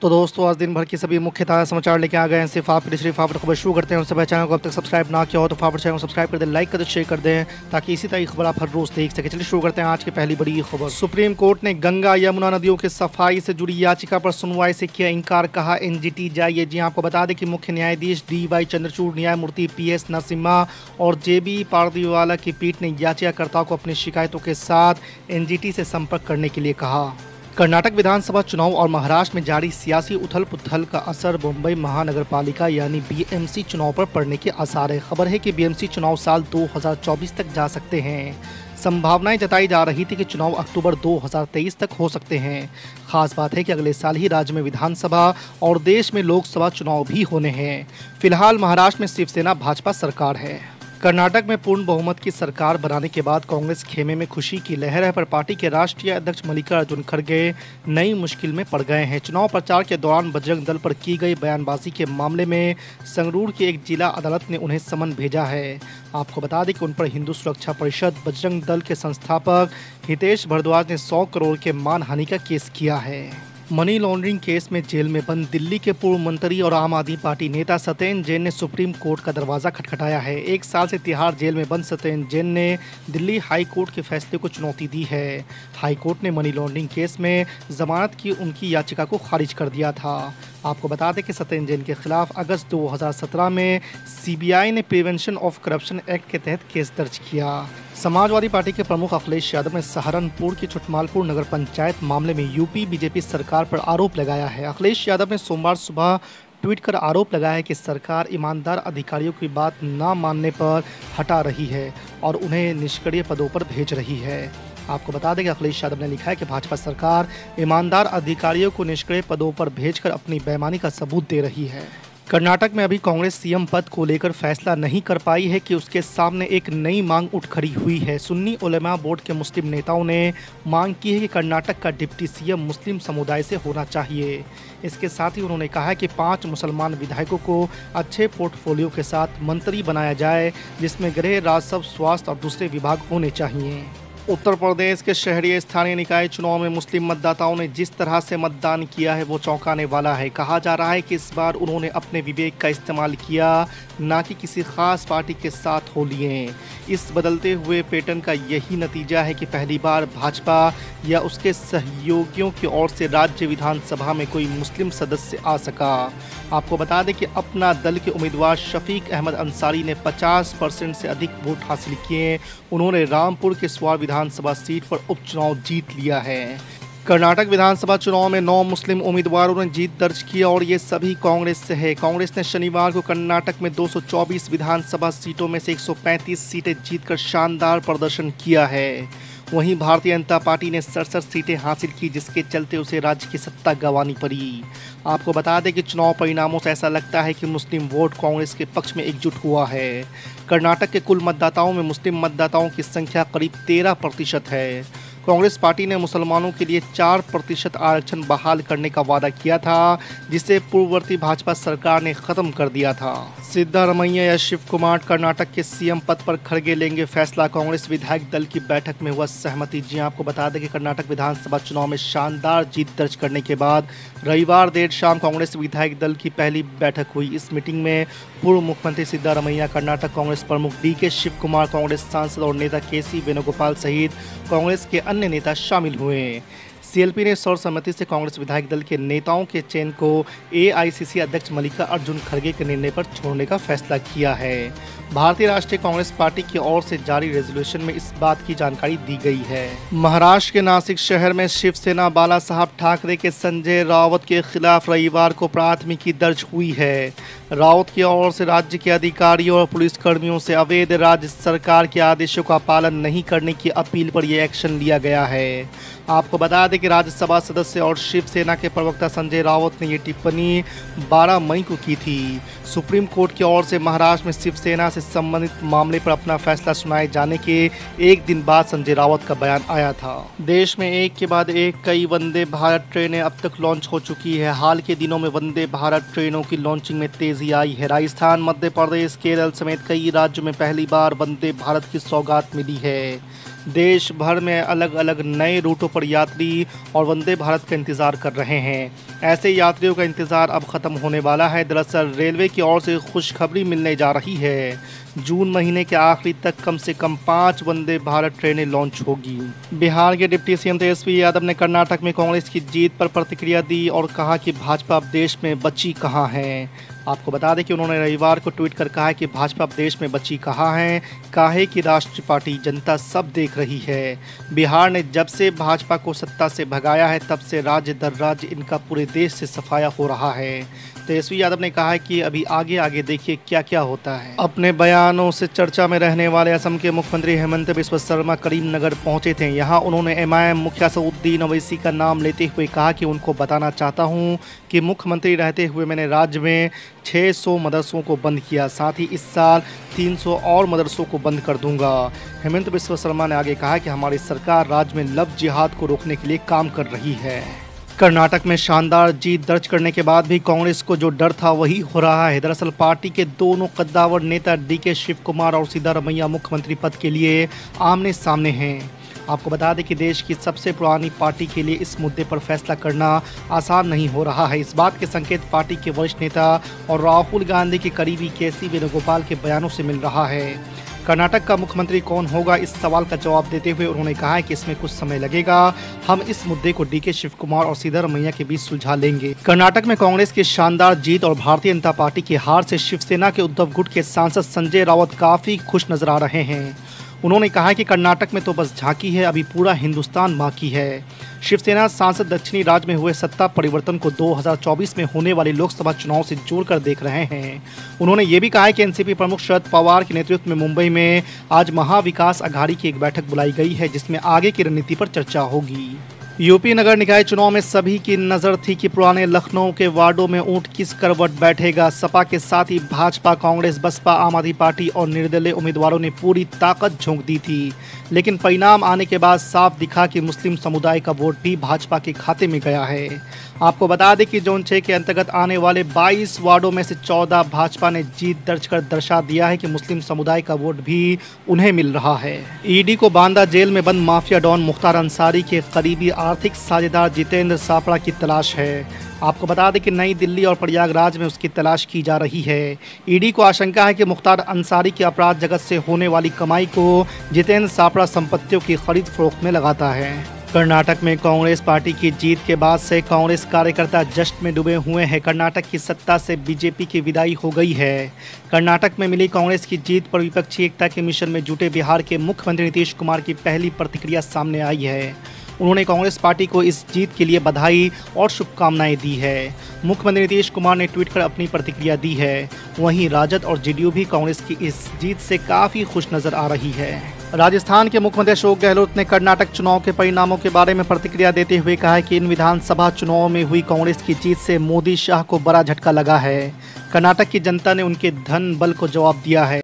तो दोस्तों आज दिन भर की सभी मुख्य ताज़ा समाचार लेके आ गए हैं। सिर्फ आपको खबर शुरू करते हैं। उससे पहले चैनल को अब तक सब्सक्राइब ना किया हो तो फाफड़ चैनल को सब्सक्राइब कर दें, लाइक कर दें, शेयर कर दें ताकि इसी तरह की खबर आप हर रोज देख सकें। चलिए शुरू करते हैं आज की पहली बड़ी खबर। सुप्रीम कोर्ट ने गंगा यमुना नदियों की सफाई से जुड़ी याचिका पर सुनवाई से किया इंकार, कहा एनजीटी जाइए। जी आपको बता दें कि मुख्य न्यायाधीश DY चंद्रचूड़, न्यायमूर्ति PS नरसिम्हा और JB पारदीवाला की पीठ ने याचिकाकर्ताओं को अपनी शिकायतों के साथ एनजीटी से संपर्क करने के लिए कहा। कर्नाटक विधानसभा चुनाव और महाराष्ट्र में जारी सियासी उथल पुथल का असर मुंबई महानगरपालिका यानी BMC चुनाव पर पड़ने के आसार है। खबर है कि BMC चुनाव साल 2024 तक जा सकते हैं। संभावनाएं जताई जा रही थी कि चुनाव अक्टूबर 2023 तक हो सकते हैं। खास बात है कि अगले साल ही राज्य में विधानसभा और देश में लोकसभा चुनाव भी होने हैं। फिलहाल महाराष्ट्र में शिवसेना भाजपा सरकार है। कर्नाटक में पूर्ण बहुमत की सरकार बनाने के बाद कांग्रेस खेमे में खुशी की लहर है, पर पार्टी के राष्ट्रीय अध्यक्ष मल्लिकार्जुन खड़गे नई मुश्किल में पड़ गए हैं। चुनाव प्रचार के दौरान बजरंग दल पर की गई बयानबाजी के मामले में संगरूर की एक जिला अदालत ने उन्हें समन भेजा है। आपको बता दें कि उन पर हिंदू सुरक्षा परिषद बजरंग दल के संस्थापक हितेश भारद्वाज ने 100 करोड़ के मानहानि का केस किया है। मनी लॉन्ड्रिंग केस में जेल में बंद दिल्ली के पूर्व मंत्री और आम आदमी पार्टी नेता सत्येंद्र जैन ने सुप्रीम कोर्ट का दरवाजा खटखटाया है। 1 साल से तिहाड़ जेल में बंद सत्येंद्र जैन ने दिल्ली हाई कोर्ट के फैसले को चुनौती दी है। हाई कोर्ट ने मनी लॉन्ड्रिंग केस में जमानत की उनकी याचिका को खारिज कर दिया था। आपको बता दें कि सत्येंद्र जैन के खिलाफ अगस्त 2017 में CBI ने प्रिवेंशन ऑफ करप्शन एक्ट के तहत केस दर्ज किया। समाजवादी पार्टी के प्रमुख अखिलेश यादव ने सहारनपुर की छुटमालपुर नगर पंचायत मामले में यूपी बीजेपी सरकार पर आरोप लगाया है। अखिलेश यादव ने सोमवार सुबह ट्वीट कर आरोप लगाया है कि सरकार ईमानदार अधिकारियों की बात न मानने पर हटा रही है और उन्हें निष्क्रिय पदों पर भेज रही है। आपको बता दें कि अखिलेश यादव ने लिखा है कि भाजपा सरकार ईमानदार अधिकारियों को निष्क्रिय पदों पर भेजकर अपनी बेईमानी का सबूत दे रही है। कर्नाटक में अभी कांग्रेस CM पद को लेकर फैसला नहीं कर पाई है कि उसके सामने एक नई मांग उठ खड़ी हुई है। सुन्नी उलेमा बोर्ड के मुस्लिम नेताओं ने मांग की है कि कर्नाटक का डिप्टी CM मुस्लिम समुदाय से होना चाहिए। इसके साथ ही उन्होंने कहा है कि 5 मुसलमान विधायकों को अच्छे पोर्टफोलियो के साथ मंत्री बनाया जाए, जिसमें गृह, राजस्व, स्वास्थ्य और दूसरे विभाग होने चाहिए। उत्तर प्रदेश के शहरी स्थानीय निकाय चुनाव में मुस्लिम मतदाताओं ने जिस तरह से मतदान किया है वो चौंकाने वाला है। कहा जा रहा है कि इस बार उन्होंने अपने विवेक का इस्तेमाल किया, ना कि किसी खास पार्टी के साथ हो लिए। इस बदलते हुए पैटर्न का यही नतीजा है कि पहली बार भाजपा या उसके सहयोगियों की ओर से राज्य विधानसभा में कोई मुस्लिम सदस्य आ सका। आपको बता दें कि अपना दल के उम्मीदवार शफीक अहमद अंसारी ने 50% से अधिक वोट हासिल किए। उन्होंने रामपुर के स्वार विधानसभा सीट पर उपचुनाव जीत लिया है। कर्नाटक विधानसभा चुनाव में 9 मुस्लिम उम्मीदवारों ने जीत दर्ज की और ये सभी कांग्रेस से है। कांग्रेस ने शनिवार को कर्नाटक में 224 विधानसभा सीटों में से 135 सीटें जीतकर शानदार प्रदर्शन किया है। वहीं भारतीय जनता पार्टी ने 67 सीटें हासिल की, जिसके चलते उसे राज्य की सत्ता गंवानी पड़ी। आपको बता दें कि चुनाव परिणामों से ऐसा लगता है कि मुस्लिम वोट कांग्रेस के पक्ष में एकजुट हुआ है। कर्नाटक के कुल मतदाताओं में मुस्लिम मतदाताओं की संख्या करीब 13% है। कांग्रेस पार्टी ने मुसलमानों के लिए 4% आरक्षण बहाल करने का वादा किया था, जिसे पूर्ववर्ती भाजपा सरकार ने खत्म कर दिया था। सिद्धारमैया या शिव कुमार कर्नाटक के CM पद पर खड़गे लेंगे फैसला, कांग्रेस विधायक दल की बैठक में हुआ सहमति। जी आपको बता दें कि कर्नाटक विधानसभा चुनाव में शानदार जीत दर्ज करने के बाद रविवार देर शाम कांग्रेस विधायक दल की पहली बैठक हुई। इस मीटिंग में पूर्व मुख्यमंत्री सिद्धारमैया, कर्नाटक कांग्रेस प्रमुख DK शिव कुमार, कांग्रेस सांसद और नेता KC वेणुगोपाल सहित कांग्रेस के अन्य नेता शामिल हुए। CLP ने सर्वसम्मति से कांग्रेस विधायक दल के नेताओं के चयन को AICC अध्यक्ष मल्लिकार्जुन खड़गे के निर्णय पर छोड़ने का फैसला किया है। भारतीय राष्ट्रीय कांग्रेस पार्टी की ओर से जारी रेजोल्यूशन में इस बात की जानकारी दी गई है। महाराष्ट्र के नासिक शहर में शिवसेना बाला साहब ठाकरे के संजय राउत के खिलाफ रविवार को प्राथमिकी दर्ज हुई है। राउत की ओर से राज्य के अधिकारियों और पुलिसकर्मियों से अवैध राज्य सरकार के आदेशों का पालन नहीं करने की अपील पर यह एक्शन लिया गया है। आपको बता दें कि राज्यसभा सदस्य और शिवसेना के प्रवक्ता संजय राउत ने ये टिप्पणी 12 मई को की थी। सुप्रीम कोर्ट की ओर से महाराष्ट्र में शिवसेना से संबंधित मामले पर अपना फैसला सुनाए जाने के एक दिन बाद संजय राउत का बयान आया था। देश में एक के बाद एक कई वंदे भारत ट्रेनें अब तक लॉन्च हो चुकी है। हाल के दिनों में वंदे भारत ट्रेनों की लॉन्चिंग में तेजी आई है। राजस्थान, मध्य प्रदेश, केरल समेत कई राज्यों में पहली बार वंदे भारत की सौगात मिली है। देश भर में अलग अलग नए रूटों पर यात्री और वंदे भारत का इंतज़ार कर रहे हैं। ऐसे यात्रियों का इंतज़ार अब ख़त्म होने वाला है। दरअसल रेलवे की ओर से खुशखबरी मिलने जा रही है। जून महीने के आखिरी तक कम से कम 5 वंदे भारत ट्रेनें लॉन्च होगी। बिहार के डिप्टी सीएम तेजस्वी यादव ने कर्नाटक में कांग्रेस की जीत पर प्रतिक्रिया दी और कहा कि भाजपा अब देश में बची कहाँ है। आपको बता दें कि उन्होंने रविवार को ट्वीट कर कहा है कि भाजपा अब देश में बची कहाँ है, काहे की राष्ट्रीय पार्टी जनता सब देख रही है। बिहार ने जब से भाजपा को सत्ता से भगाया है तब से राज्य दर राज्य इनका पूरे देश से सफाया हो रहा है। तेजस्वी यादव ने कहा है कि अभी आगे देखिए क्या क्या होता है। अपने बयानों से चर्चा में रहने वाले असम के मुख्यमंत्री हेमंत बिस्वा शर्मा करीमनगर पहुंचे थे। यहां उन्होंने एमआईएम मुखिया असदुद्दीन ओवैसी का नाम लेते हुए कहा कि उनको बताना चाहता हूं कि मुख्यमंत्री रहते हुए मैंने राज्य में 600 मदरसों को बंद किया, साथ ही इस साल 300 और मदरसों को बंद कर दूंगा। हेमंत बिस्वा शर्मा ने आगे कहा कि हमारी सरकार राज्य में लव जिहाद को रोकने के लिए काम कर रही है। कर्नाटक में शानदार जीत दर्ज करने के बाद भी कांग्रेस को जो डर था वही हो रहा है। दरअसल पार्टी के दोनों कद्दावर नेता डीके शिव कुमार और सिद्धारमैया मुख्यमंत्री पद के लिए आमने सामने हैं। आपको बता दें कि देश की सबसे पुरानी पार्टी के लिए इस मुद्दे पर फैसला करना आसान नहीं हो रहा है। इस बात के संकेत पार्टी के वरिष्ठ नेता और राहुल गांधी के करीबी केसी वेणुगोपाल के बयानों से मिल रहा है। कर्नाटक का मुख्यमंत्री कौन होगा, इस सवाल का जवाब देते हुए उन्होंने कहा है कि इसमें कुछ समय लगेगा। हम इस मुद्दे को डीके शिव कुमार और सिद्धारमैया के बीच सुलझा लेंगे। कर्नाटक में कांग्रेस की शानदार जीत और भारतीय जनता पार्टी की हार से शिवसेना के उद्धव गुट के सांसद संजय राउत काफी खुश नजर आ रहे हैं। उन्होंने कहा कि कर्नाटक में तो बस झांकी है, अभी पूरा हिंदुस्तान बाकी है। शिवसेना सांसद दक्षिणी राज्य में हुए सत्ता परिवर्तन को 2024 में होने वाले लोकसभा चुनाव से जोड़कर देख रहे हैं। उन्होंने ये भी कहा है कि एनसीपी प्रमुख शरद पवार के नेतृत्व में मुंबई में आज महाविकास अघाड़ी की एक बैठक बुलाई गई है, जिसमें आगे की रणनीति पर चर्चा होगी। यूपी नगर निकाय चुनाव में सभी की नज़र थी कि पुराने लखनऊ के वार्डों में ऊंट किस करवट बैठेगा। सपा के साथ ही भाजपा, कांग्रेस, बसपा, आम आदमी पार्टी और निर्दलीय उम्मीदवारों ने पूरी ताकत झोंक दी थी, लेकिन परिणाम आने के बाद साफ दिखा कि मुस्लिम समुदाय का वोट भी भाजपा के खाते में गया है। आपको बता दें कि जोन 6 के अंतर्गत आने वाले 22 वार्डों में से 14 भाजपा ने जीत दर्ज कर दर्शा दिया है कि मुस्लिम समुदाय का वोट भी उन्हें मिल रहा है। ईडी को बांदा जेल में बंद माफिया डॉन मुख्तार अंसारी के करीबी आर्थिक साझेदार जितेंद्र सापड़ा की तलाश है। आपको बता दें कि नई दिल्ली और प्रयागराज में उसकी तलाश की जा रही है। ईडी को आशंका है कि मुख्तार अंसारी की अपराध जगत से होने वाली कमाई को जितेंद्र सापड़ा संपत्तियों की खरीद फरोख्त में लगाता है। कर्नाटक में कांग्रेस पार्टी की जीत के बाद से कांग्रेस कार्यकर्ता जश्न में डूबे हुए हैं। कर्नाटक की सत्ता से बीजेपी की विदाई हो गई है। कर्नाटक में मिली कांग्रेस की जीत पर विपक्षी एकता के मिशन में जुटे बिहार के मुख्यमंत्री नीतीश कुमार की पहली प्रतिक्रिया सामने आई है। उन्होंने कांग्रेस पार्टी को इस जीत के लिए बधाई और शुभकामनाएं दी है। मुख्यमंत्री नीतीश कुमार ने ट्वीट कर अपनी प्रतिक्रिया दी है। वहीं राजद और जेडीयू भी कांग्रेस की इस जीत से काफ़ी खुश नजर आ रही है। राजस्थान के मुख्यमंत्री अशोक गहलोत ने कर्नाटक चुनाव के परिणामों के बारे में प्रतिक्रिया देते हुए कहा है कि इन विधानसभा चुनावों में हुई कांग्रेस की जीत से मोदी शाह को बड़ा झटका लगा है। कर्नाटक की जनता ने उनके धन बल को जवाब दिया है।